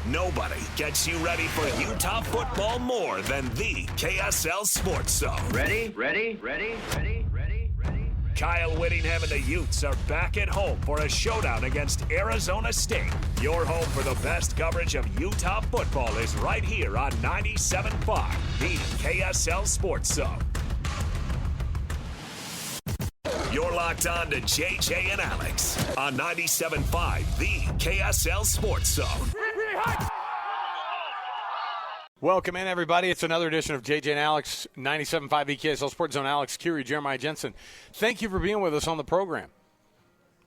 Nobody gets you ready for Utah football more than the KSL Sports Zone. Ready. Kyle Whittingham and the Utes are back at home for a showdown against Arizona State. Your home for the best coverage of Utah football is right here on 97.5, the KSL Sports Zone. You're locked on to JJ and Alex on 97.5, the KSL Sports Zone. Welcome in, everybody. It's another edition of JJ and Alex, 97.5 the KSL Sports Zone. Alex, Kirry, Jeremiah, Jensen. Thank you for being with us on the program.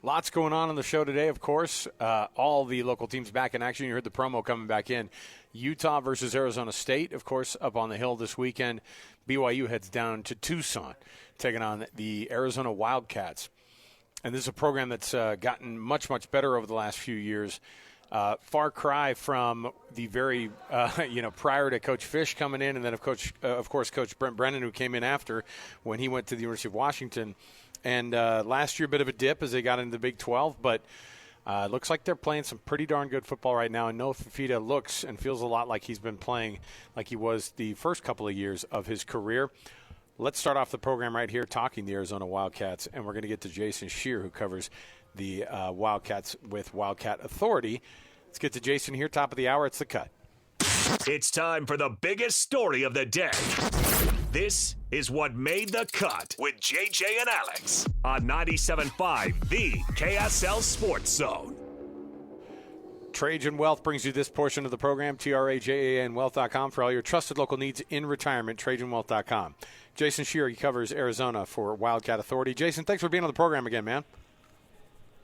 Lots going on the show today, of course. All the local teams back in action. You heard the promo coming back in. Utah versus Arizona State, of course, up on the Hill this weekend. BYU heads down to Tucson, taking on the Arizona Wildcats. And this is a program that's gotten much, much better over the last few years. Far cry from the very, prior to Coach Fish coming in, and then, of course, Coach Brent Brennan, who came in after when he went to the University of Washington. And last year, a bit of a dip as they got into the Big 12, but it looks like they're playing some pretty darn good football right now. And Noah Fifita looks and feels a lot like he's been playing like he was the first couple of years of his career. Let's start off the program right here talking the Arizona Wildcats, and we're going to get to Jason Scheer, who covers the Wildcats with Wildcat Authority. Let's get to Jason here, top of the hour. It's The Cut. It's time for the biggest story of the day. This is what made the cut with JJ and Alex on 97.5, the KSL Sports Zone. Trajan Wealth brings you this portion of the program, TRAJANwealth.com, for all your trusted local needs in retirement, TrajanWealth.com. Jason Scheer, he covers Arizona for Wildcat Authority. Jason, thanks for being on the program again, man.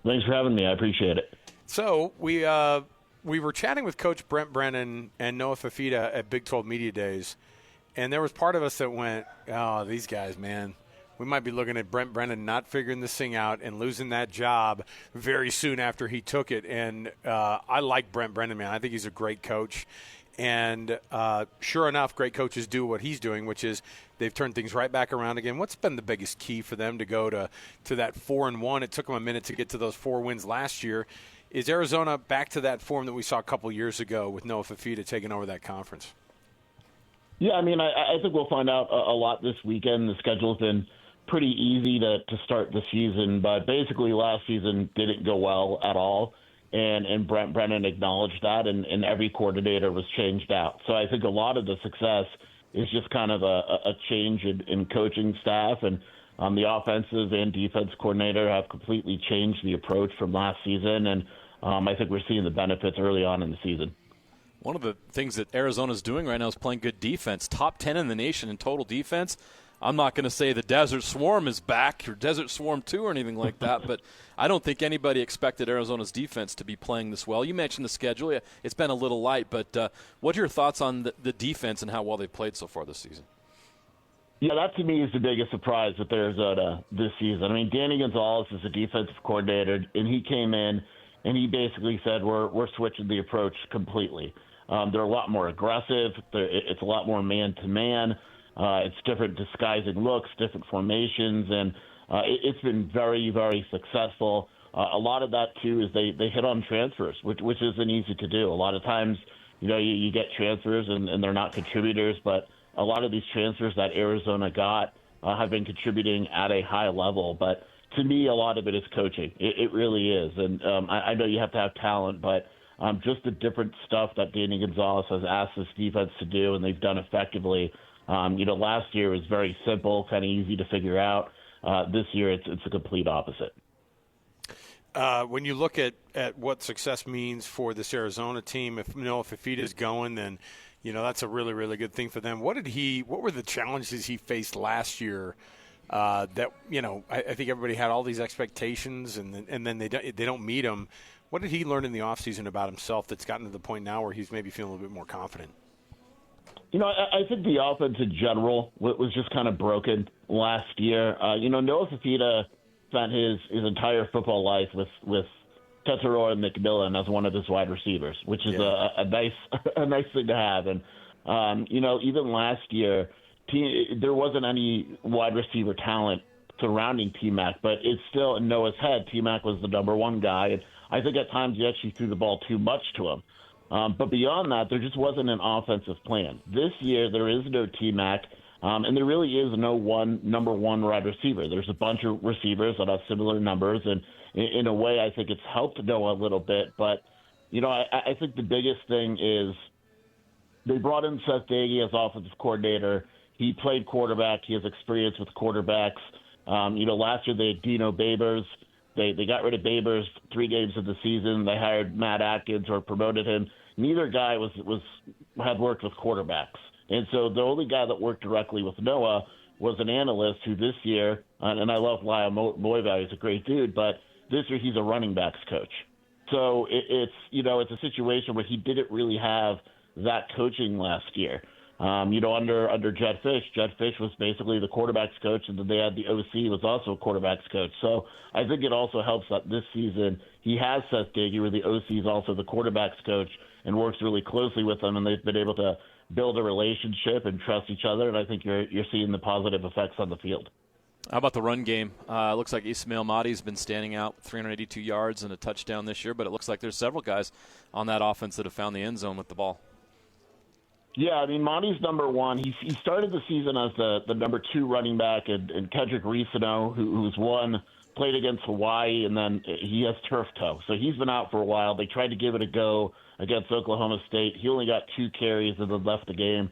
Thanks for having me. I appreciate it. So we were chatting with Coach Brent Brennan and Noah Fifita at Big 12 Media Days, and there was part of us that went, oh, these guys, man, we might be looking at Brent Brennan not figuring this thing out and losing that job very soon after he took it. And I like Brent Brennan, man. I think he's a great coach. And sure enough, great coaches do what he's doing, which is they've turned things right back around again. What's been the biggest key for them to go to that 4-1? It took them a minute to get to those 4 wins last year. Is Arizona back to that form that we saw a couple years ago with Noah Fifita taking over that conference? Yeah, I mean, I think we'll find out a lot this weekend. The schedule's been pretty easy to start the season, but basically last season didn't go well at all, and Brent Brennan acknowledged that, and every coordinator was changed out. So I think a lot of the success is just kind of a change in coaching staff, and the offensive and defense coordinator have completely changed the approach from last season, and I think we're seeing the benefits early on in the season. One of the things that Arizona's doing right now is playing good defense, top 10 in the nation in total defense. I'm not going to say the Desert Swarm is back or Desert Swarm 2 or anything like that, but I don't think anybody expected Arizona's defense to be playing this well. You mentioned the schedule. Yeah, it's been a little light, but what are your thoughts on the defense and how well they've played so far this season? Yeah, that to me is the biggest surprise with Arizona this season. I mean, Danny Gonzalez is a defensive coordinator, and he came in and he basically said we're switching the approach completely. They're a lot more aggressive. It's a lot more man-to-man. It's different disguising looks, different formations, and it's been very, very successful. A lot of that, too, is they hit on transfers, which isn't easy to do. A lot of times, you get transfers and they're not contributors, but a lot of these transfers that Arizona got have been contributing at a high level. But to me, a lot of it is coaching. It really is. And I know you have to have talent, but just the different stuff that Danny Gonzalez has asked this defense to do, and they've done effectively. Last year was very simple, kind of easy to figure out. This year, it's a complete opposite. When you look at what success means for this Arizona team, if Noah Fifita is going, then that's a really, really good thing for them. What were the challenges he faced last year? I think everybody had all these expectations, and then they don't meet them. What did he learn in the offseason about himself that's gotten to the point now where he's maybe feeling a little bit more confident? I think the offense in general was just kind of broken last year. Noah Fifita spent his entire football life with Tetairoa McMillan as one of his wide receivers, which is a nice thing to have. And even last year, there wasn't any wide receiver talent surrounding T-Mac, but it's still in Noah's head. T-Mac was the number one guy, and I think at times he actually threw the ball too much to him. But beyond that, there just wasn't an offensive plan. This year, there is no T-Mac, and there really is no number one wide receiver. There's a bunch of receivers that have similar numbers, and in a way, I think it's helped Noah a little bit. But, I think the biggest thing is they brought in Seth Dagey as offensive coordinator. He played quarterback. He has experience with quarterbacks. Last year they had Dino Babers. They got rid of Babers 3 games of the season. They hired Matt Atkins or promoted him. Neither guy had worked with quarterbacks. And so the only guy that worked directly with Noah was an analyst who this year, and I love Lyle Moival, he's a great dude, but this year he's a running backs coach. So it's a situation where he didn't really have that coaching last year. Under Jed Fish was basically the quarterback's coach, and then they had the OC was also a quarterback's coach. So I think it also helps that this season he has Seth Dagey, where the OC is also the quarterback's coach and works really closely with them, and they've been able to build a relationship and trust each other, and I think you're seeing the positive effects on the field. How about the run game? Looks like Ismail Mahdi's been standing out, 382 yards and a touchdown this year, but it looks like there's several guys on that offense that have found the end zone with the ball. Yeah, I mean, Monty's number one. He started the season as the number 2 running back, and Kedrick Risano, who's played against Hawaii, and then he has turf toe. So he's been out for a while. They tried to give it a go against Oklahoma State. He only got 2 carries and then left the game.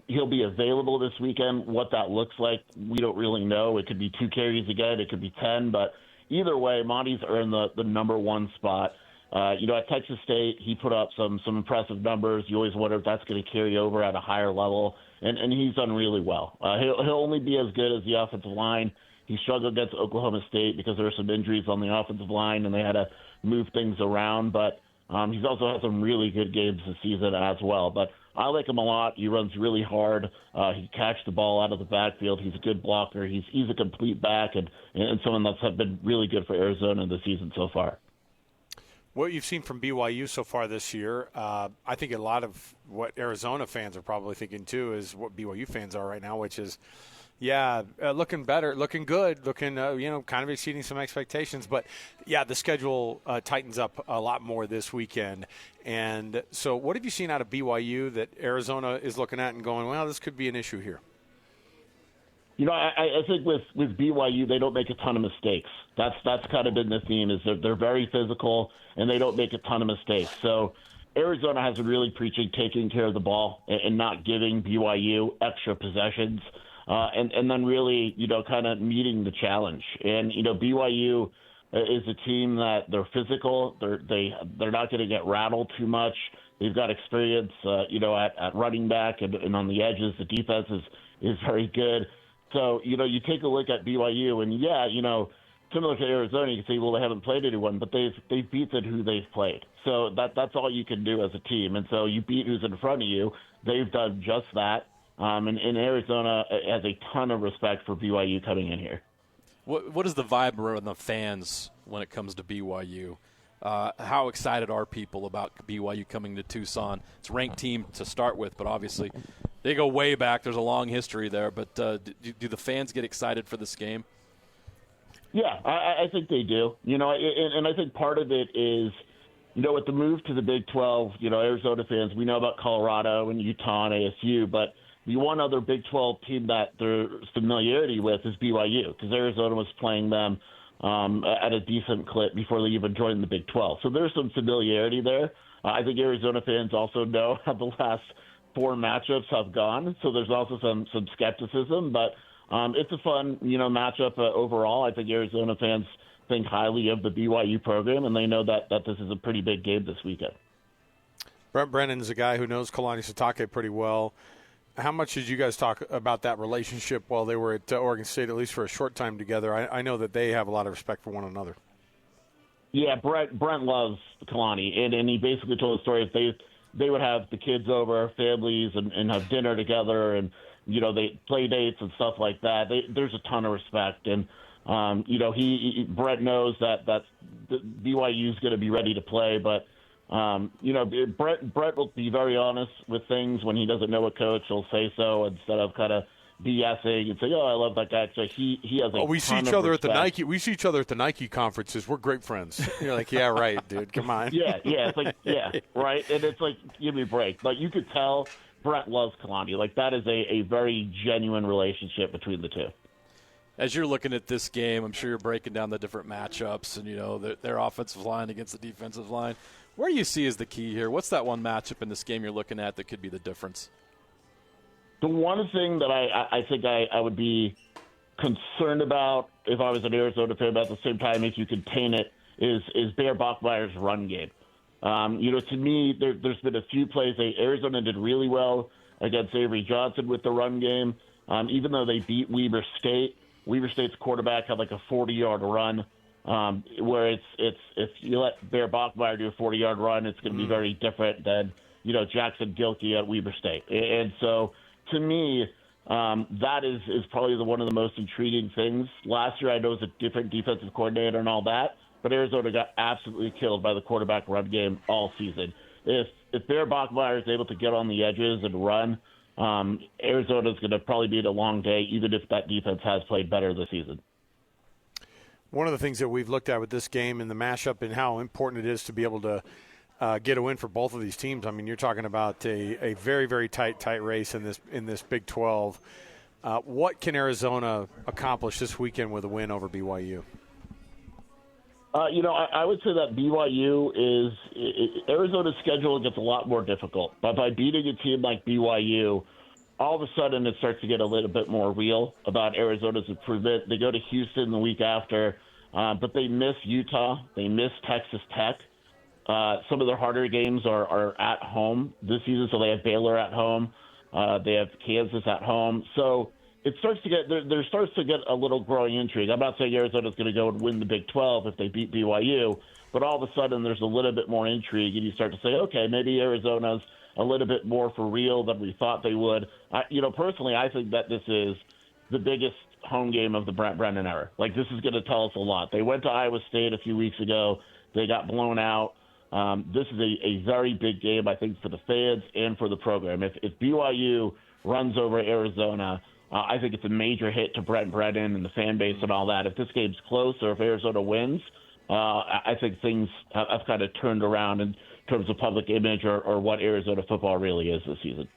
He'll be available this weekend. What that looks like, we don't really know. It could be 2 carries again. It could be 10. But either way, Monty's earned the number 1 spot. At Texas State, he put up some impressive numbers. You always wonder if that's going to carry over at a higher level, and he's done really well. He'll only be as good as the offensive line. He struggled against Oklahoma State because there were some injuries on the offensive line, and they had to move things around. But he's also had some really good games this season as well. But I like him a lot. He runs really hard. He catches the ball out of the backfield. He's a good blocker. He's a complete back, and someone that's been really good for Arizona this season so far. What you've seen from BYU so far this year, I think a lot of what Arizona fans are probably thinking too is what BYU fans are right now, which is, looking better, looking good, looking, kind of exceeding some expectations. But, the schedule tightens up a lot more this weekend. And so what have you seen out of BYU that Arizona is looking at and going, well, this could be an issue here? I think with BYU, they don't make a ton of mistakes. That's kind of been the theme, is they're very physical and they don't make a ton of mistakes. So Arizona has been really preaching taking care of the ball and not giving BYU extra possessions, and then really, kind of meeting the challenge. And, BYU is a team that they're physical. They're not going to get rattled too much. They've got experience, at running back and on the edges. The defense is very good. So, you take a look at BYU, and, similar to Arizona, you can say, well, they haven't played anyone, but they've beaten who they've played. So that's all you can do as a team. And so you beat who's in front of you. They've done just that. And Arizona has a ton of respect for BYU coming in here. What is the vibe around the fans when it comes to BYU? How excited are people about BYU coming to Tucson? It's a ranked team to start with, but obviously they go way back. There's a long history there. But do the fans get excited for this game? Yeah, I think they do. And I think part of it is, with the move to the Big 12, Arizona fans, we know about Colorado and Utah and ASU, but the one other Big 12 team that there's familiarity with is BYU, because Arizona was playing them at a decent clip before they even joined the Big 12. So there's some familiarity there. I think Arizona fans also know how the last 4 matchups have gone, so there's also some skepticism, but it's a fun, matchup overall. I think Arizona fans think highly of the BYU program, and they know that this is a pretty big game this weekend. Brent Brennan is a guy who knows Kalani Sitake pretty well. How much did you guys talk about that relationship while they were at Oregon State, at least for a short time together? I know that they have a lot of respect for one another. Yeah, Brent loves Kalani, and he basically told the story if they would have the kids over, families, and have dinner together, and they play dates and stuff like that. There's a ton of respect, and Brent knows that BYU is going to be ready to play, but Brent will be very honest with things. When he doesn't know a coach, he'll say so instead of kind of BSing and saying, "Oh, I love that guy." So he has a we see each other at the Nike. We see each other at the Nike conferences. We're great friends. You're like, yeah, right, dude. Come on. Yeah. It's like, yeah, right. And it's like, give me a break. Like, you could tell Brent loves Kalani. Like, that is a very genuine relationship between the two. As you're looking at this game, I'm sure you're breaking down the different matchups and, their offensive line against the defensive line. Where do you see is the key here? What's that one matchup in this game you're looking at that could be the difference? The one thing that I think I would be concerned about if I was an Arizona fan, but at the same time, if you contain it, is Bear Bachmeier's run game. To me, there's been a few plays. Arizona did really well against Avery Johnson with the run game. Even though they beat Weber State, Weber State's quarterback had like a 40-yard run, where it's if you let Bear Bachmeier do a 40-yard run, it's going to be very different than Jackson Gilkey at Weber State. And so, to me, that is probably one of the most intriguing things. Last year, I know it was a different defensive coordinator and all that, but Arizona got absolutely killed by the quarterback run game all season. If Bear Bachmeier is able to get on the edges and run, Arizona's going to probably be a long day, even if that defense has played better this season. One of the things that we've looked at with this game and the mashup and how important it is to be able to get a win for both of these teams. I mean, you're talking about a very, very tight race in this Big 12. What can Arizona accomplish this weekend with a win over BYU? I would say that BYU Arizona's schedule gets a lot more difficult. But by beating a team like BYU, all of a sudden it starts to get a little bit more real about Arizona's improvement. They go to Houston the week after, but they miss Utah. They miss Texas Tech. Some of their harder games are at home this season, so they have Baylor at home. They have Kansas at home. So it starts to get there starts to get a little growing intrigue. I'm not saying Arizona's going to go and win the Big 12 if they beat BYU, but all of a sudden there's a little bit more intrigue, and you start to say, okay, maybe Arizona's a little bit more for real than we thought they would. Personally, I think that this is the biggest home game of the Brent Brennan era. Like, this is going to tell us a lot. They went to Iowa State a few weeks ago. They got blown out. This is a very big game, I think, for the fans and for the program. If BYU runs over Arizona, I think it's a major hit to Brent Brennan and the fan base and all that. If this game's close or if Arizona wins, I think things have kind of turned around in terms of public image or what Arizona football really is this season.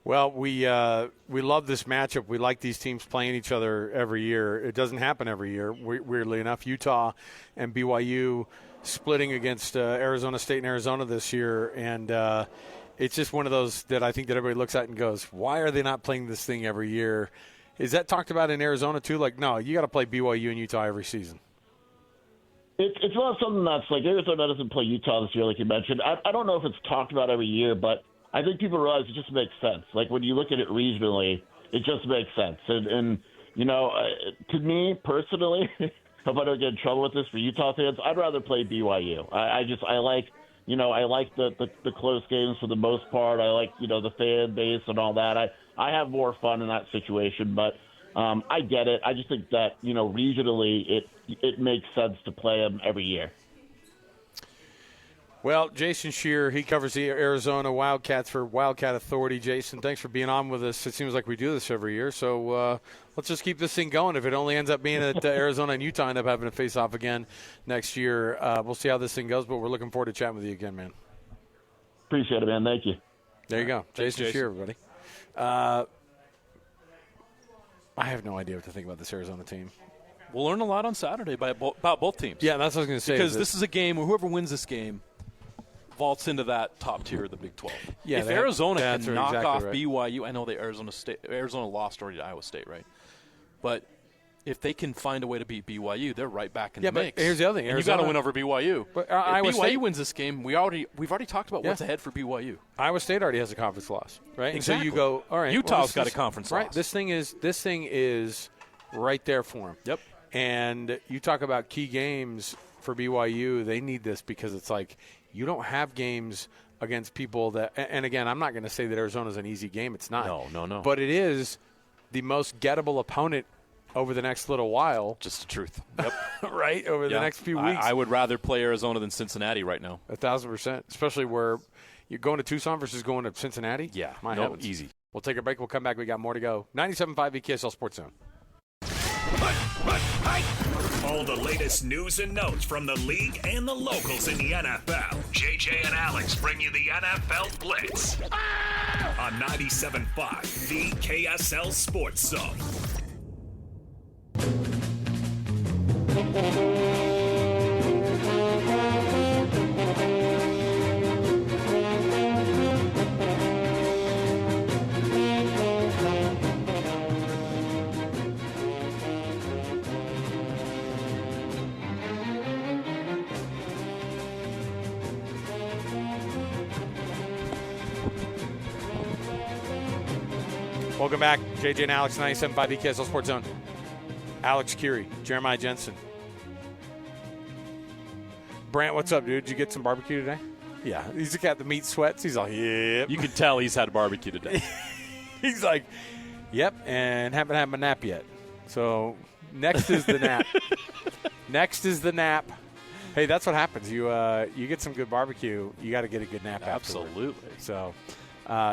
Well, we love this matchup. We like these teams playing each other every year. It doesn't happen every year, weirdly enough. Utah and BYU splitting against Arizona State and Arizona this year, and it's just one of those that I think that everybody looks at and goes, why are they not playing this thing every year? Is that talked about in Arizona too? Like, no, you got to play BYU and Utah every season. It's not something that's like Arizona doesn't play Utah this year, like you mentioned. I don't know if it's talked about every year, but I think people realize it just makes sense. Like, when you look at it regionally, it just makes sense. And to me personally, hope I don't get in trouble with this for Utah fans, I'd rather play BYU. I like the close games for the most part. I like, the fan base and all that. I have more fun in that situation, but I get it. I just think that, regionally it makes sense to play them every year. Well, Jaxson Scheer, he covers the Arizona Wildcats for Wildcat Authority. Jaxson, thanks for being on with us. It seems like we do this every year, so let's just keep this thing going. If it only ends up being that Arizona and Utah end up having to face off again next year, we'll see how this thing goes, but we're looking forward to chatting with you again, man. Appreciate it, man. Thank you. There you go. Jaxson Scheer, everybody. I have no idea what to think about this Arizona team. We'll learn a lot on Saturday about both teams. Yeah, that's what I was going to say. Because this is a game where whoever wins this game vaults into that top tier of the Big 12. Yeah, if Arizona can knock off BYU, I know Arizona lost already to Iowa State, right? But if they can find a way to beat BYU, they're right back in the mix. But here's the other thing: you got to win over BYU. But if BYU wins this game, we've already talked about what's ahead for BYU. Iowa State already has a conference loss, right? Exactly. And so you go, all right. Utah's got a conference loss. Right. This thing is right there for them. Yep. And you talk about key games for BYU. They need this because it's like you don't have games against people that. And again, I'm not going to say that Arizona's an easy game. It's not. No. But it is the most gettable opponent over the next little while. Just the truth. Yep. Right? Over the next few weeks. I would rather play Arizona than Cincinnati right now. 1,000%. Especially where you're going to Tucson versus going to Cincinnati. Yeah. Heavens. Easy. We'll take a break. We'll come back. We got more to go. 97.5 VKSL Sports Zone. All the latest news and notes from the league and the locals in the NFL. JJ and Alex bring you the NFL Blitz on 97.5 VKSL Sports Zone. Welcome back. JJ and Alex, 97.5 VKSL Sports Zone. Alex Kirry, Jeremiah Jensen. Brent, what's up, dude? Did you get some barbecue today? Yeah. He's got the meat sweats. He's like, yep. You can tell he's had a barbecue today. He's like, yep, and haven't had my nap yet. So next is the nap. Next is the nap. Hey, that's what happens. You get some good barbecue, you got to get a good nap afterward. Absolutely. So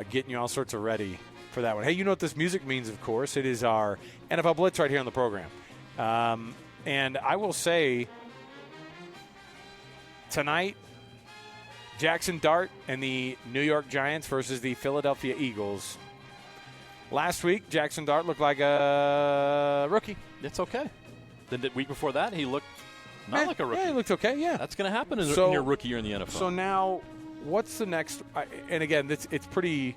getting you all sorts of ready for that one. Hey, you know what this music means, of course. It is our NFL Blitz right here on the program. And I will say tonight, Jaxson Dart and the New York Giants versus the Philadelphia Eagles. Last week, Jaxson Dart looked like a rookie. It's okay. Then the week before that, he looked not like a rookie. Yeah, he looked okay, yeah. That's going to happen in your rookie year in the NFL. So now, what's the next? And again, it's pretty.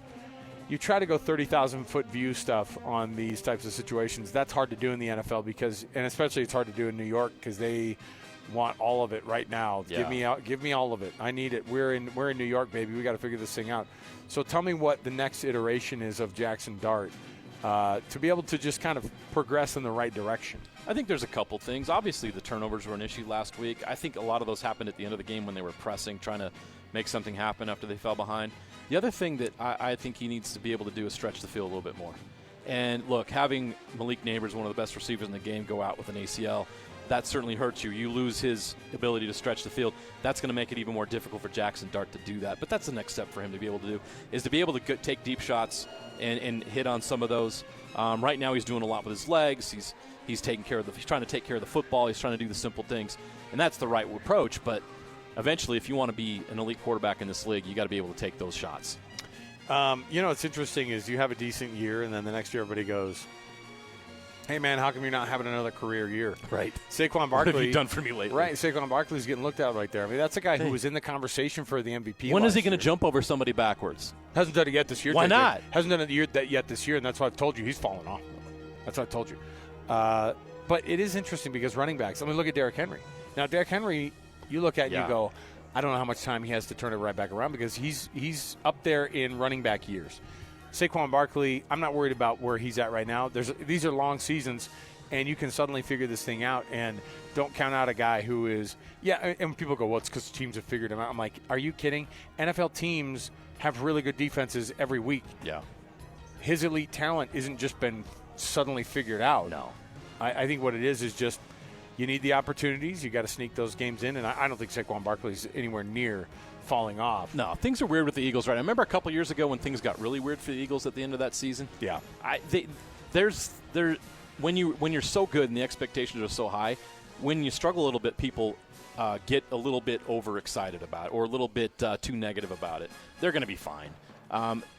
You try to go 30,000-foot view stuff on these types of situations. That's hard to do in the NFL and especially it's hard to do in New York because they want all of it right now. Yeah. Give me all of it. I need it. We're in New York, baby. We got to figure this thing out. So tell me what the next iteration is of Jaxson Dart to be able to just kind of progress in the right direction. I think there's a couple things. Obviously, the turnovers were an issue last week. I think a lot of those happened at the end of the game when they were pressing, trying to make something happen after they fell behind. The other thing that I think he needs to be able to do is stretch the field a little bit more. And, look, having Malik Neighbors, one of the best receivers in the game, go out with an ACL, that certainly hurts you. You lose his ability to stretch the field. That's going to make it even more difficult for Jaxson Dart to do that. But that's the next step for him to be able to do, is to be able to take deep shots and hit on some of those. Right now he's doing a lot with his legs. He's taking care of he's trying to take care of the football. He's trying to do the simple things. And that's the right approach. But eventually, if you want to be an elite quarterback in this league, you got to be able to take those shots. What's interesting is you have a decent year, and then the next year everybody goes, hey, man, how come you're not having another career year? Right. Saquon Barkley. What have you done for me lately? Right. Saquon Barkley's getting looked at right there. I mean, that's a guy who was in the conversation for the MVP. When is he going to jump over somebody backwards? Hasn't done it yet this year. Why not? Hasn't done it yet this year, and that's why I've told you he's falling off. That's what I told you. But it is interesting because running backs, I mean, look at Derrick Henry. Now, Derrick Henry, you look at and you go, I don't know how much time he has to turn it right back around because he's up there in running back years. Saquon Barkley, I'm not worried about where he's at right now. These are long seasons, and you can suddenly figure this thing out. And don't count out a guy who is and people go, well, it's because teams have figured him out. I'm like, are you kidding? NFL teams have really good defenses every week. Yeah. His elite talent isn't just been suddenly figured out. No. I think what it is just you need the opportunities. You got to sneak those games in, and I don't think Saquon Barkley's anywhere near falling off. No, things are weird with the Eagles, right? I remember a couple years ago when things got really weird for the Eagles at the end of that season. Yeah. When you're so good and the expectations are so high, when you struggle a little bit, people get a little bit overexcited about it or a little bit too negative about it. They're going to be fine.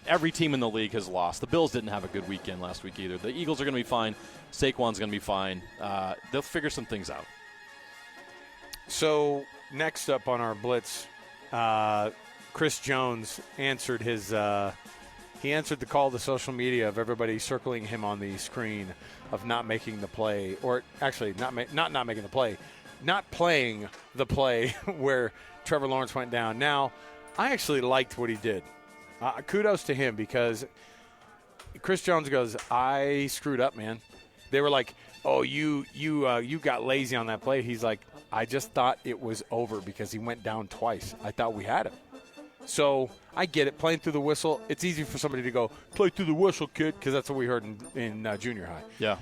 Every team in the league has lost. The Bills didn't have a good weekend last week either. The Eagles are going to be fine. Saquon's going to be fine. They'll figure some things out. So next up on our Blitz, Chris Jones answered he answered the call to social media of everybody circling him on the screen of not making the play, or actually not making the play, not playing the play where Trevor Lawrence went down. Now, I actually liked what he did. Kudos to him because Chris Jones goes, I screwed up, man. They were like, oh, you got lazy on that play. He's like, I just thought it was over because he went down twice. I thought we had him. So I get it. Playing through the whistle, it's easy for somebody to go, play through the whistle, kid, because that's what we heard in junior high. Yeah.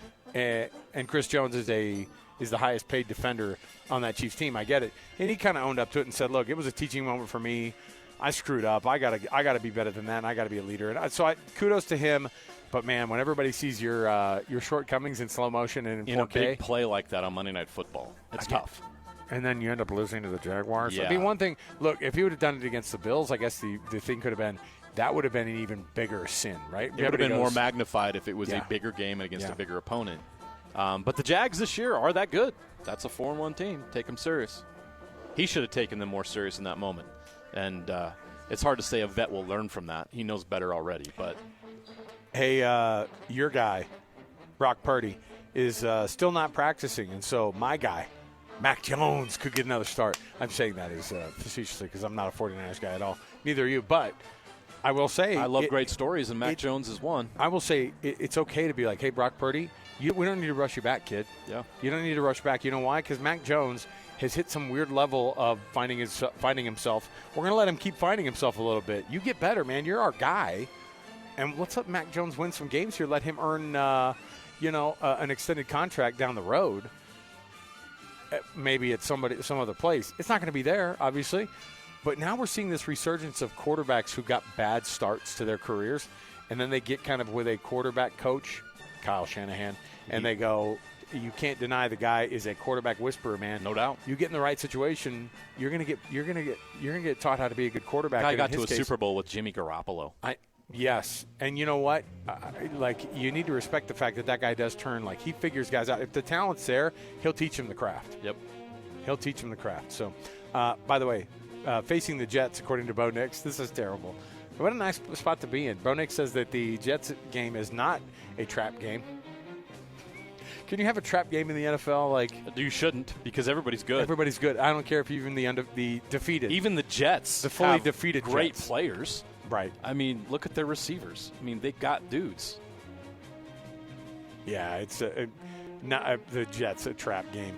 And Chris Jones is the highest paid defender on that Chiefs team. I get it. And he kind of owned up to it and said, look, it was a teaching moment for me. I screwed up. I gotta be better than that, and I got to be a leader. And so kudos to him. But, man, when everybody sees your shortcomings in slow motion and in 4K. A big play like that on Monday Night Football, it's tough. And then you end up losing to the Jaguars. Yeah. I mean, one thing, look, if you would have done it against the Bills, I guess the thing could have been that would have been an even bigger sin, right? It would have been more magnified if it was a bigger game against a bigger opponent. But the Jags this year are that good. That's a 4-1 team. Take them serious. He should have taken them more serious in that moment. And it's hard to say a vet will learn from that. He knows better already, but – hey, your guy, Brock Purdy, is still not practicing, and so my guy, Mac Jones, could get another start. I'm saying that as facetiously because I'm not a 49ers guy at all. Neither are you, but I will say. I love great stories, and Mac Jones is one. I will say it's okay to be like, hey, Brock Purdy, we don't need to rush you back, kid. Yeah. You don't need to rush back. You know why? Because Mac Jones has hit some weird level of finding himself. We're going to let him keep finding himself a little bit. You get better, man. You're our guy. And let's let Mac Jones win some games here. Let him earn, an extended contract down the road. Maybe at some other place. It's not going to be there, obviously. But now we're seeing this resurgence of quarterbacks who got bad starts to their careers, and then they get kind of with a quarterback coach, Kyle Shanahan, and they go, you can't deny the guy is a quarterback whisperer, man. No doubt. You get in the right situation, you're gonna get taught how to be a good quarterback. I got to a Super Bowl with Jimmy Garoppolo. Yes, and you know what? You need to respect the fact that guy does turn. Like, he figures guys out. If the talent's there, he'll teach them the craft. Yep. He'll teach them the craft. So, by the way, facing the Jets, according to Bo Nix, this is terrible. What a nice spot to be in. Bo Nix says that the Jets game is not a trap game. Can you have a trap game in the NFL? Like, you shouldn't, because everybody's good. Everybody's good. I don't care if even the defeated. Even the Jets, the fully defeated great Jets. Players. Right. I mean, look at their receivers. I mean, they got dudes. Yeah, it's not the Jets a trap game.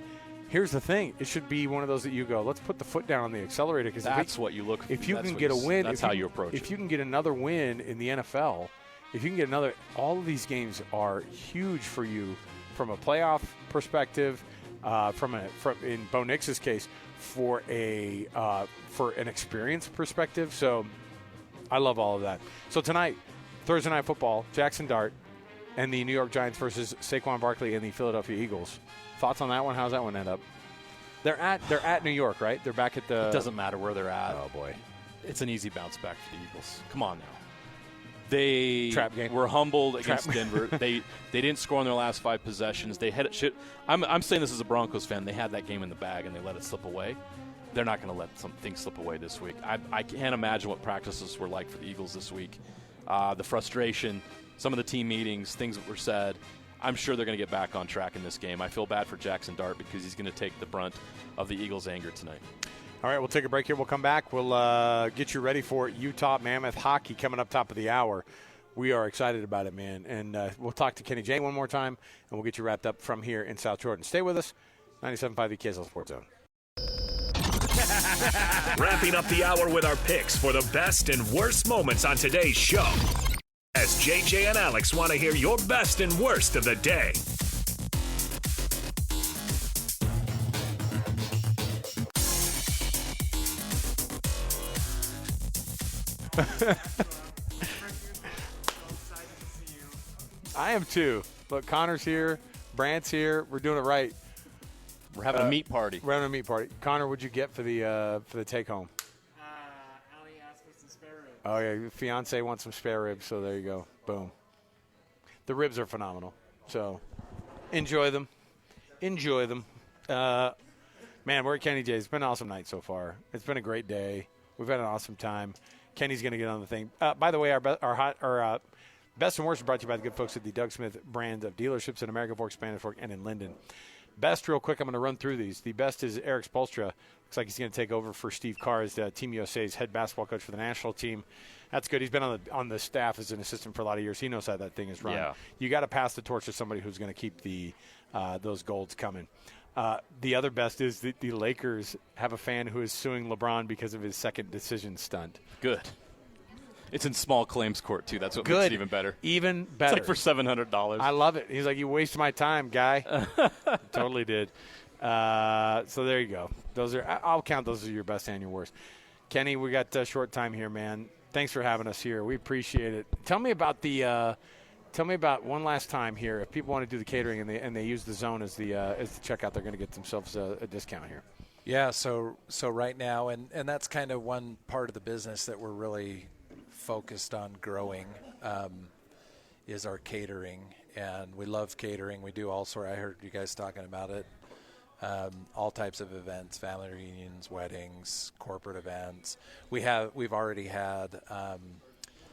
Here's the thing: it should be one of those that you go, let's put the foot down on the accelerator, because that's what you look. If you can get a win, that's how you approach it. If you can get another win in the NFL, if you can get another, all of these games are huge for you from a playoff perspective. In Bo Nix's case, for an experience perspective. So. I love all of that. So tonight, Thursday Night Football, Jaxson Dart and the New York Giants versus Saquon Barkley and the Philadelphia Eagles. Thoughts on that one? How's that one end up? They're at New York, right? They're back at the. It doesn't matter where they're at. Oh boy, it's an easy bounce back for the Eagles. Come on now. They Trap game. were humbled against Denver. They didn't score on their last 5 possessions. They had it. Shit. I'm saying this as a Broncos fan. They had that game in the bag and they let it slip away. They're not going to let some things slip away this week. I can't imagine what practices were like for the Eagles this week. The frustration, some of the team meetings, things that were said. I'm sure they're going to get back on track in this game. I feel bad for Jaxson Dart because he's going to take the brunt of the Eagles' anger tonight. All right, we'll take a break here. We'll come back. We'll get you ready for Utah Mammoth hockey coming up top of the hour. We are excited about it, man. And we'll talk to Kenny J one more time, and we'll get you wrapped up from here in South Jordan. Stay with us. 97.5 KSL Sports Zone. Wrapping up the hour with our picks for the best and worst moments on today's show. As JJ and Alex want to hear your best and worst of the day. I am too. Look, Connor's here. Brant's here. We're doing it right. We're having a meat party. We're having a meat party. Connor, what'd you get for the take home? Allie asked for some spare ribs. Oh yeah, your fiance wants some spare ribs, so there you go. Boom. The ribs are phenomenal. So enjoy them. Enjoy them. Man, we're at Kenny J's. It's been an awesome night so far. It's been a great day. We've had an awesome time. Kenny's going to get on the thing. By the way, our best and worst are brought to you by the good folks at the Doug Smith brand of dealerships in American Fork, Spanish Fork, and in Linden. Best, real quick, I'm going to run through these. The best is Eric Spoelstra. Looks like he's going to take over for Steve Carr as Team USA's head basketball coach for the national team. That's good. He's been on the staff as an assistant for a lot of years. He knows how that thing is run. Yeah. You got to pass the torch to somebody who's going to keep those golds coming. The other best is the Lakers have a fan who is suing LeBron because of his second decision stunt. Good. It's in small claims court, too. That's what Good. makes it even better. Even better. It's like for $700. I love it. He's like, you wasted my time, guy. Totally did. So there you go. I'll count those as your best and your worst. Kenny, we got a short time here, man. Thanks for having us here. We appreciate it. Tell me about one last time here. If people want to do the catering and they use the zone as the checkout, they're going to get themselves a discount here. Yeah, so right now, and that's kind of one part of the business that we're really focused on growing, is our catering. And we love catering. We do all sorts. I heard you guys talking about it. All types of events, family reunions, weddings, corporate events. We've already had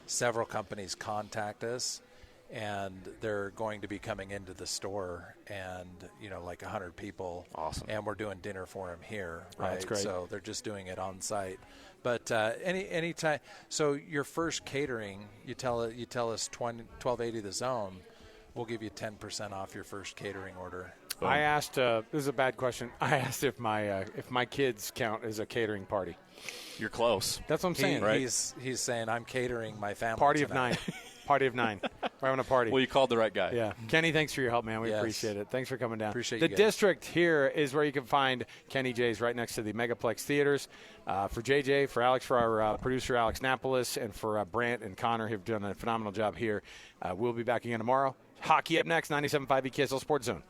several companies contact us, and they're going to be coming into the store, and like 100 people. Awesome. And we're doing dinner for them here, right? Oh, that's great. So they're just doing it on site. But any time. So your first catering, you tell us $12.80 the zone. We'll give you 10% off your first catering order. Boom. I asked. This is a bad question. I asked if my kids count as a catering party. You're close. That's what I'm saying, right? He's saying I'm catering my family. Party tonight. of 9. Party of 9. We're having a party. Well, you called the right guy. Yeah. Kenny, thanks for your help, man. We Yes. appreciate it. Thanks for coming down. Appreciate the you guys. district here is where you can find Kenny J's, right next to the Megaplex Theaters. For JJ, for Alex, for our producer, Alex Napolis, and for Brant and Connor, who've done a phenomenal job here. We'll be back again tomorrow. Hockey up next, 97.5 EKSL Sports Zone.